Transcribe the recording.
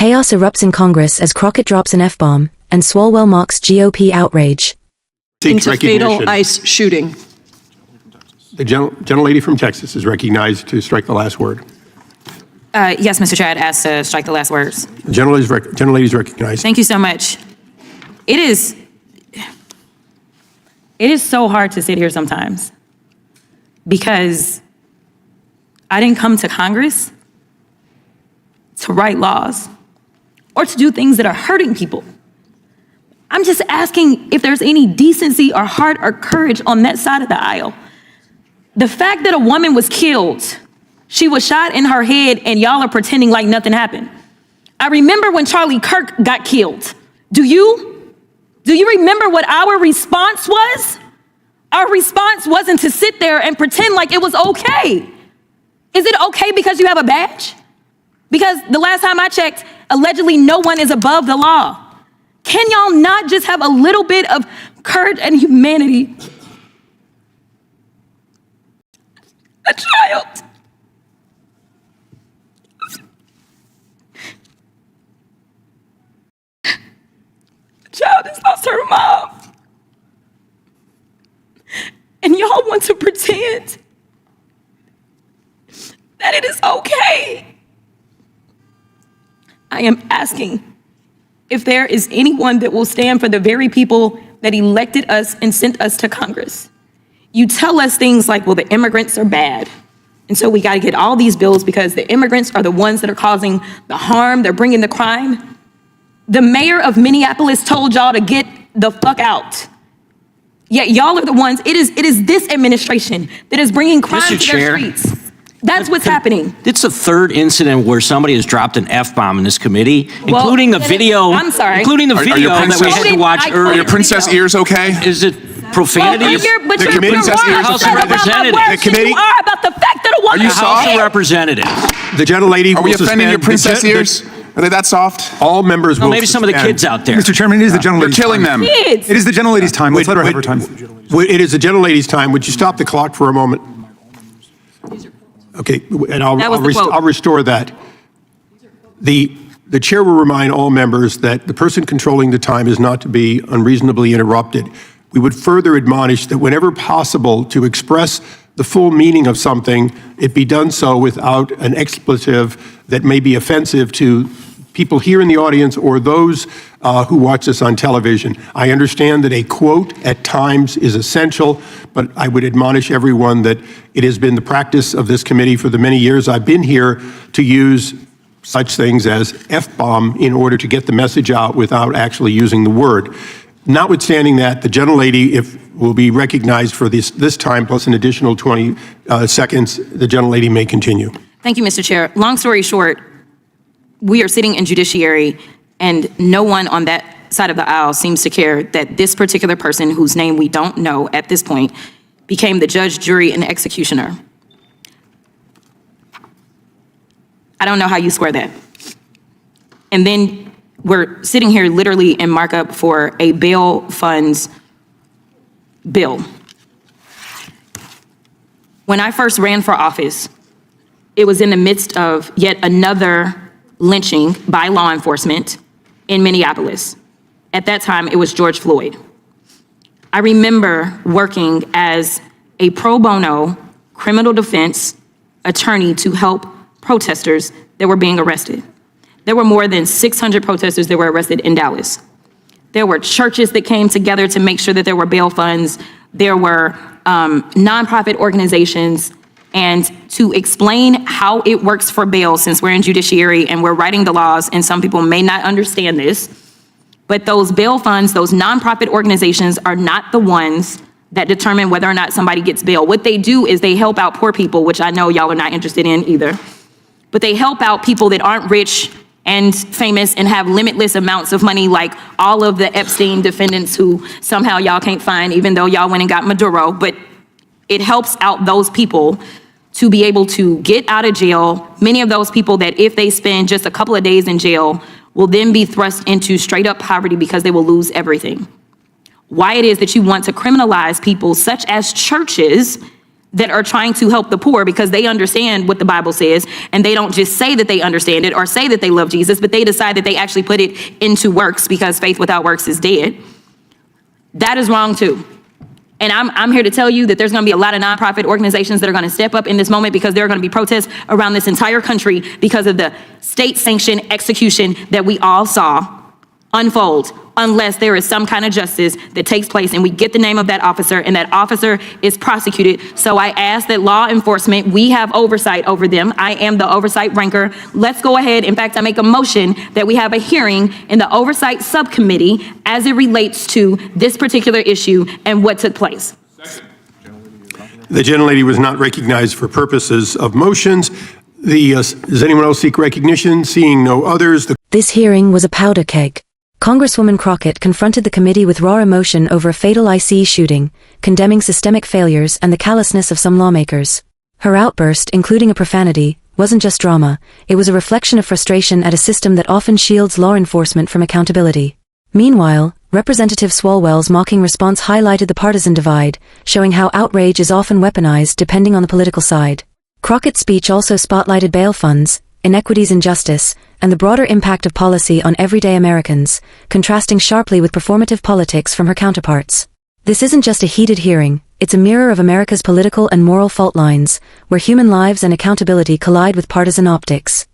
Chaos erupts in Congress as Crockett drops an F-bomb, and Swalwell mocks GOP outrage. Into fatal ICE shooting. The gentlelady from Texas is recognized to strike the last word. Yes, Mr. Chair, I'd ask to strike the last words. The gentlelady is recognized. Thank you so much. It is so hard to sit here sometimes because I didn't come to Congress to write laws or to do things that are hurting people. I'm just asking if there's any decency or heart or courage on that side of the aisle. The fact that a woman was killed, she was shot in her head, and y'all are pretending like nothing happened. I remember when Charlie Kirk got killed. Do you remember what our response was? Our response wasn't to sit there and pretend like it was okay. Is it okay because you have a badge? Because the last time I checked, allegedly no one is above the law. Can y'all not just have a little bit of courage and humanity? A child. A child has lost her mom. And y'all want to pretend that it is okay. I am asking if there is anyone that will stand for the very people that elected us and sent us to Congress. You tell us things like, well, the immigrants are bad. And so we got to get all these bills because the immigrants are the ones that are causing the harm. They're bringing the crime. The mayor of Minneapolis told y'all to get the fuck out. Yet y'all are the ones, it is this administration that is bringing crime to their streets. That's what's happening. It's the third incident where somebody has dropped an F-bomb in this committee, including the video. I'm sorry. Including the video that we had to watch earlier. Are your princess ears okay? Is it profanity? But you're princess ears House of Representatives. The committee. You are about the fact that a woman. Are you The House of Representatives. The gentlelady Are we offending your princess ears? Are they that soft? All members will Maybe some of the kids out there. Mr. Chairman, it is the You're gentlelady's killing time. them. Kids. It is the gentlelady's time. Let's let her have her time. It is the gentlelady's time. Would you stop the clock for a moment? Okay, and I'll restore that. The chair will remind all members that the person controlling the time is not to be unreasonably interrupted. We would further admonish that whenever possible to express the full meaning of something, it be done so without an expletive that may be offensive to people here in the audience or those who watch this on television. I understand that a quote at times is essential, but I would admonish everyone that it has been the practice of this committee for the many years I've been here to use such things as F-bomb in order to get the message out without actually using the word. Notwithstanding that, the gentlelady will be recognized for this time plus an additional 20 seconds. The gentlelady may continue. Thank you, Mr. Chair. Long story short, we are sitting in judiciary and no one on that side of the aisle seems to care that this particular person, whose name we don't know at this point, became the judge, jury, and executioner. I don't know how you square that. And then we're sitting here literally in markup for a bail funds bill. When I first ran for office, it was in the midst of yet another lynching by law enforcement in Minneapolis. At that time, it was George Floyd. I remember working as a pro bono criminal defense attorney to help protesters that were being arrested. There were more than 600 protesters that were arrested in Dallas. There were churches that came together to make sure that there were bail funds. There were nonprofit organizations. And to explain how it works for bail, since we're in judiciary and we're writing the laws, and some people may not understand this, but those bail funds, those nonprofit organizations are not the ones that determine whether or not somebody gets bail. What they do is they help out poor people, which I know y'all are not interested in either. But they help out people that aren't rich and famous and have limitless amounts of money, like all of the Epstein defendants who somehow y'all can't find, even though y'all went and got Maduro. But it helps out those people to be able to get out of jail. Many of those people that if they spend just a couple of days in jail will then be thrust into straight up poverty because they will lose everything. Why it is that you want to criminalize people such as churches that are trying to help the poor because they understand what the Bible says, and they don't just say that they understand it or say that they love Jesus, but they decide that they actually put it into works because faith without works is dead. That is wrong too. And I'm here to tell you that there's going to be a lot of nonprofit organizations that are going to step up in this moment because there are going to be protests around this entire country because of the state-sanctioned execution that we all saw unfold, unless there is some kind of justice that takes place and we get the name of that officer and that officer is prosecuted. So I ask that law enforcement, we have oversight over them. I am the oversight ranker. Let's go ahead. In fact, I make a motion that we have a hearing in the oversight subcommittee as it relates to this particular issue and what took place. The gentlelady was not recognized for purposes of motions. Does anyone else seek recognition? Seeing no others. This hearing was a powder keg. Congresswoman Crockett confronted the committee with raw emotion over a fatal ICE shooting, condemning systemic failures and the callousness of some lawmakers. Her outburst, including a profanity, wasn't just drama, it was a reflection of frustration at a system that often shields law enforcement from accountability. Meanwhile, Representative Swalwell's mocking response highlighted the partisan divide, showing how outrage is often weaponized depending on the political side. Crockett's speech also spotlighted bail funds, inequities in justice, and the broader impact of policy on everyday Americans, contrasting sharply with performative politics from her counterparts. This isn't just a heated hearing, it's a mirror of America's political and moral fault lines, where human lives and accountability collide with partisan optics.